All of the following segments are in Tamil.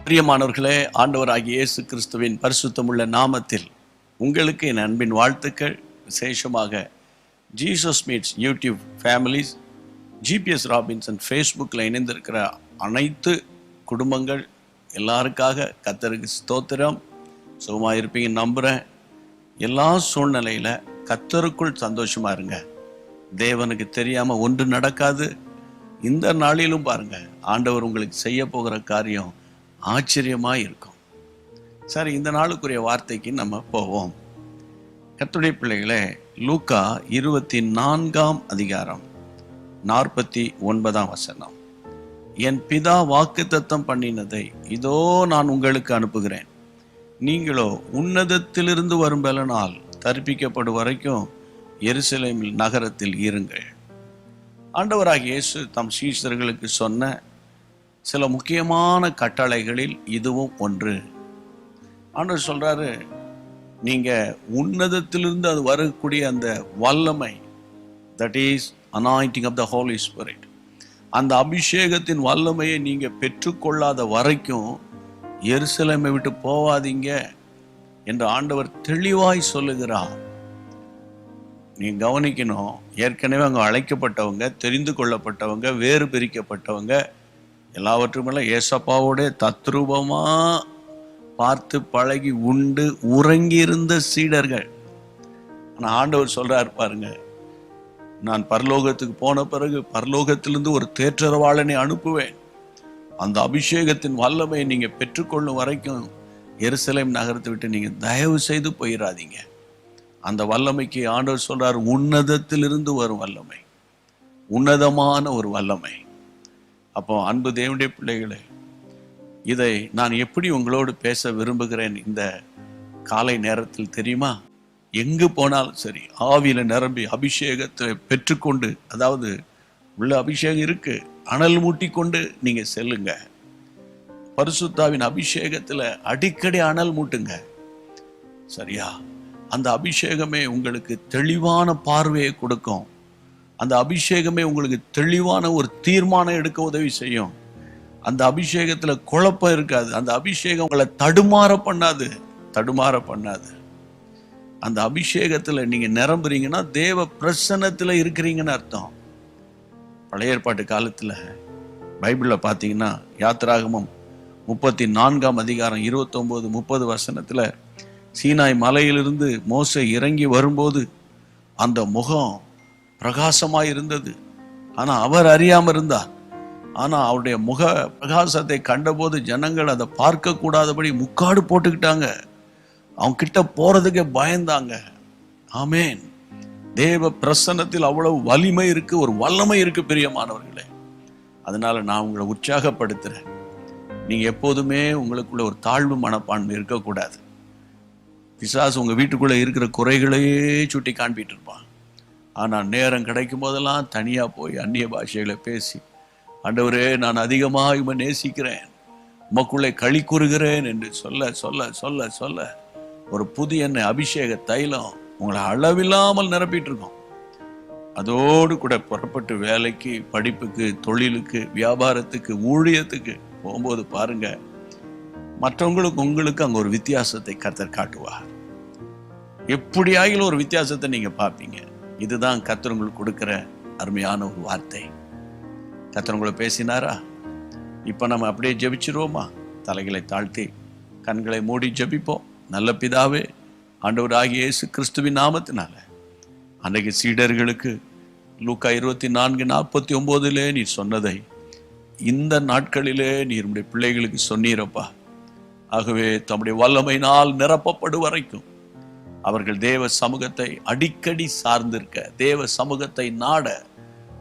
பிரியமானவர்களே, ஆண்டவராகிய இயேசு கிறிஸ்துவின் பரிசுத்தமுள்ள நாமத்தில் உங்களுக்கு என் அன்பின் வாழ்த்துக்கள். விசேஷமாக Jesus meets YouTube families, GPS Robinson ஃபேஸ்புக்கில் இணைந்திருக்கிற அனைத்து குடும்பங்கள் எல்லாருக்காக கர்த்தருக்கு ஸ்தோத்திரம். சுகமாக இருப்பீங்கன்னு நம்புகிறேன். எல்லா சூழ்நிலையில் கர்த்தருக்குள் சந்தோஷமாக இருங்க. தேவனுக்கு தெரியாமல் ஒன்று நடக்காது. இந்த நாளிலும் பாருங்கள், ஆண்டவர் உங்களுக்கு செய்ய போகிற காரியம் ஆச்சரியமாக இருக்கும். சரி, இந்த நாளுக்குரிய வார்த்தைக்கு நம்ம போவோம். கர்த்தருடைய பிள்ளைகளே, லூக்கா 24ஆம் அதிகாரம் 49ஆம் வசனம். என் பிதா வாக்குத்தத்தம் பண்ணினதை இதோ நான் உங்களுக்கு அனுப்புகிறேன். நீங்களோ உன்னதத்திலிருந்து வரும் பலனால் தரிப்பிக்கப்படும் வரைக்கும் எருசலேமில் நகரத்தில் இருங்கள். ஆண்டவராகிய இயேசு தம் சீஷர்களுக்கு சொன்ன சில முக்கியமான கட்டளைகளில் இதுவும் ஒன்று. ஆண்டவர் சொல்றாரு, நீங்க உன்னதத்திலிருந்து அது வரக்கூடிய அந்த வல்லமை, that is anointing of the Holy Spirit, அந்த அபிஷேகத்தின் வல்லமையை நீங்க பெற்றுக்கொள்ளாத வரைக்கும் எருசலேமை விட்டு போவாதீங்க என்று ஆண்டவர் தெளிவாய் சொல்லுகிறார். நீ கவனிக்கணும். ஏற்கனவே அங்கே அழைக்கப்பட்டவங்க, தெரிந்து கொள்ளப்பட்டவங்க, வேறு பிரிக்கப்பட்டவங்க, எல்லாவற்றுமே ஏசப்பாவோட தத்ரூபமாக பார்த்து பழகி உண்டு உறங்கியிருந்த சீடர்கள். ஆனால் ஆண்டவர் சொல்றார் பாருங்க, நான் பரலோகத்துக்கு போன பிறகு பரலோகத்திலிருந்து ஒரு தேற்றரவாளனை அனுப்புவேன். அந்த அபிஷேகத்தின் வல்லமை நீங்கள் பெற்றுக்கொள்ளும் வரைக்கும் எருசலேம் நகரத்தை விட்டு நீங்கள் தயவு செய்து போயிடாதீங்க. அந்த வல்லமைக்கு ஆண்டவர் சொல்றார், உன்னதத்திலிருந்து வரும் வல்லமை, உன்னதமான ஒரு வல்லமை. அப்போ அன்பு தேவனுடைய பிள்ளைகளே, இதை நான் எப்படி உங்களோடு பேச விரும்புகிறேன் இந்த காலை நேரத்தில் தெரியுமா? எங்கு போனாலும் சரி, ஆவியில நிரம்பி அபிஷேகத்தை பெற்றுக்கொண்டு, அதாவது உள்ள அபிஷேகம் இருக்கு, அனல் மூட்டி கொண்டு நீங்க செல்லுங்க. பரிசுத்தாவின் அபிஷேகத்துல அடிக்கடி அனல் மூட்டுங்க. சரியா? அந்த அபிஷேகமே உங்களுக்கு தெளிவான பார்வையை கொடுக்கும். அந்த அபிஷேகமே உங்களுக்கு தெளிவான ஒரு தீர்மானம் எடுக்க உதவி செய்யும். அந்த அபிஷேகத்துல குழப்பம் இருக்காது. அந்த அபிஷேகம் உங்களை தடுமாற பண்ணாது. அந்த அபிஷேகத்துல நீங்க நிரம்புறீங்கன்னா தேவ பிரசன்னத்துல இருக்கிறீங்கன்னு அர்த்தம். பழைய ஏற்பாட்டு காலத்துல பைபிள்ல பாத்தீங்கன்னா யாத்திராகமம் 34ஆம் அதிகாரம் 29-30 வசனத்துல, சீனாய் மலையிலிருந்து மோசே இறங்கி வரும்போது அந்த முகம் பிரகாசமாய் இருந்தது. ஆனா அவர் அறியாம இருந்தார். ஆனா அவருடைய முக பிரகாசத்தை கண்டபோது ஜனங்கள் அதை பார்க்க கூடாதபடி முக்காடு போட்டுக்கிட்டாங்க. அவங்க கிட்ட போறதுக்கே பயந்தாங்க. ஆமேன். தேவ பிரசன்னத்தில் அவ்வளவு வலிமை இருக்கு, ஒரு வல்லமை இருக்கு பிரியமானவர்களே. அதனால நான் உங்களை உற்சாகப்படுத்துறேன். நீங்க எப்போதுமே உங்களுக்குள்ள ஒரு தாழ்வு மனப்பான்மை இருக்கக்கூடாது. பிசாசு உங்க வீட்டுக்குள்ள இருக்கிற குறைகளையே சுட்டி காண்பிட்டு இருப்பான். ஆனா நேரம் கிடைக்கும் போதெல்லாம் தனியா போய் அந்நிய பாஷைகளை பேசி, ஆண்டவரே நான் அதிகமாக இவன் நேசிக்கிறேன், உமக்குள்ளே களி கூறுகிறேன் என்று சொல்ல சொல்ல சொல்ல சொல்ல ஒரு புதிய எண்ணெய் அபிஷேக தைலம் உங்களை அளவில்லாமல் நிரப்பிட்டு இருக்கோம். அதோடு கூட புறப்பட்டு வேலைக்கு, படிப்புக்கு, தொழிலுக்கு, வியாபாரத்துக்கு, ஊழியத்துக்கு போகும்போது பாருங்க, மற்றவங்களுக்கு உங்களுக்கு அங்க ஒரு வித்தியாசத்தை கர்த்தர் காட்டுவார். எப்படி ஆகிலும் ஒரு வித்தியாசத்தை நீங்க பார்ப்பீங்க. இதுதான் கர்த்தர் உங்களுக்கு கொடுக்கிற அருமையான ஒரு வார்த்தை. கர்த்தர் உங்களை பேசினாரா? இப்ப நம்ம அப்படியே ஜெபிச்சிருவோமா? தலைகளை தாழ்த்தி கண்களை மூடி ஜெபிப்போம். நல்ல பிதாவே, ஆண்டவராகிய இயேசு கிறிஸ்துவின் நாமத்தினால அன்றைக்கு சீடர்களுக்கு லூக்கா 24:49 நீர் சொன்னதை இந்த நாட்களிலே நீர் உடைய பிள்ளைகளுக்கு சொன்னீரப்பா. ஆகவே தம்முடைய வல்லமையினால் நிரப்பப்படும் வரைக்கும் அவர்கள் தேவ சமூகத்தை அடிக்கடி சார்ந்திருக்க, தேவ சமூகத்தை நாட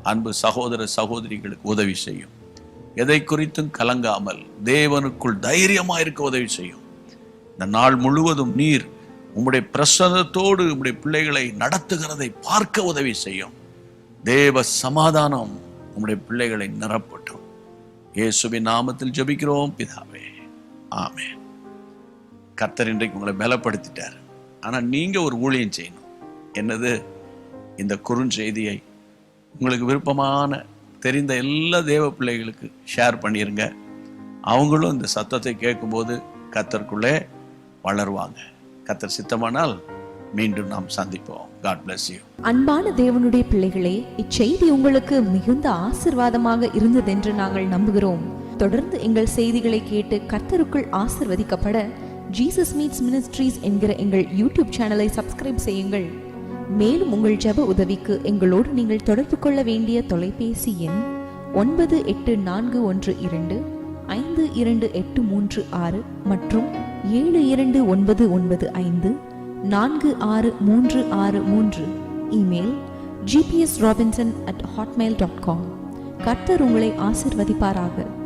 அன்பு சகோதர சகோதரிகளுக்கு உதவி செய்யும். எதை குறித்தும் கலங்காமல் தேவனுக்குள் தைரியமாக இருக்க உதவி செய்யும். இந்த நாள் முழுவதும் நீர் உம்முடைய பிரசன்னத்தோடு உம்முடைய பிள்ளைகளை நடத்துகிறதை பார்க்க உதவி செய்யும். தேவ சமாதானம் உம்முடைய பிள்ளைகளை நிரப்பட்டும். இயேசுவின் நாமத்தில் ஜெபிக்கிறோம் பிதாவே, ஆமென். கர்த்தர் இன்றைக்கு உங்களை பலப்படுத்திட்டார். ஆனா நீங்க ஒரு ஊழியம் செய்யணும். என்னது? இந்த குறுஞ்செய்தியை உங்களுக்கு விருப்பமான தெரிந்த எல்லா தேவ பிள்ளைகளுக்கு ஷேர் பண்ணிருங்க. அவங்களும் இந்த சத்தத்தை கேட்கும்போது கர்த்தருக்குள்ளே வளருவாங்க. கர்த்தர் சித்தமானால் மீண்டும் நாம் சந்திப்போம். God bless you. அன்பான தேவனுடைய பிள்ளைகளே, இச்செய்தி உங்களுக்கு மிகுந்த ஆசீர்வாதமாக இருந்ததென்று நாங்கள் நம்புகிறோம். தொடர்ந்து எங்கள் செய்திகளை கேட்டு கர்த்தருக்குள் ஆசீர்வதிக்கப்பட ஜீசஸ் மீட்ஸ் மினிஸ்ட்ரீஸ் என்கிற எங்கள் யூடியூப் சேனலை சப்ஸ்கிரைப் செய்யுங்கள். மேலும் உங்கள் ஜெப உதவிக்கு எங்களோடு நீங்கள் தொடர்பு கொள்ள வேண்டிய தொலைபேசி எண் 9842252836 மற்றும் 7299546363. Email gpsrobinson@hotmail.com. கர்த்தர் உங்களை ஆசீர்வதிப்பாராக.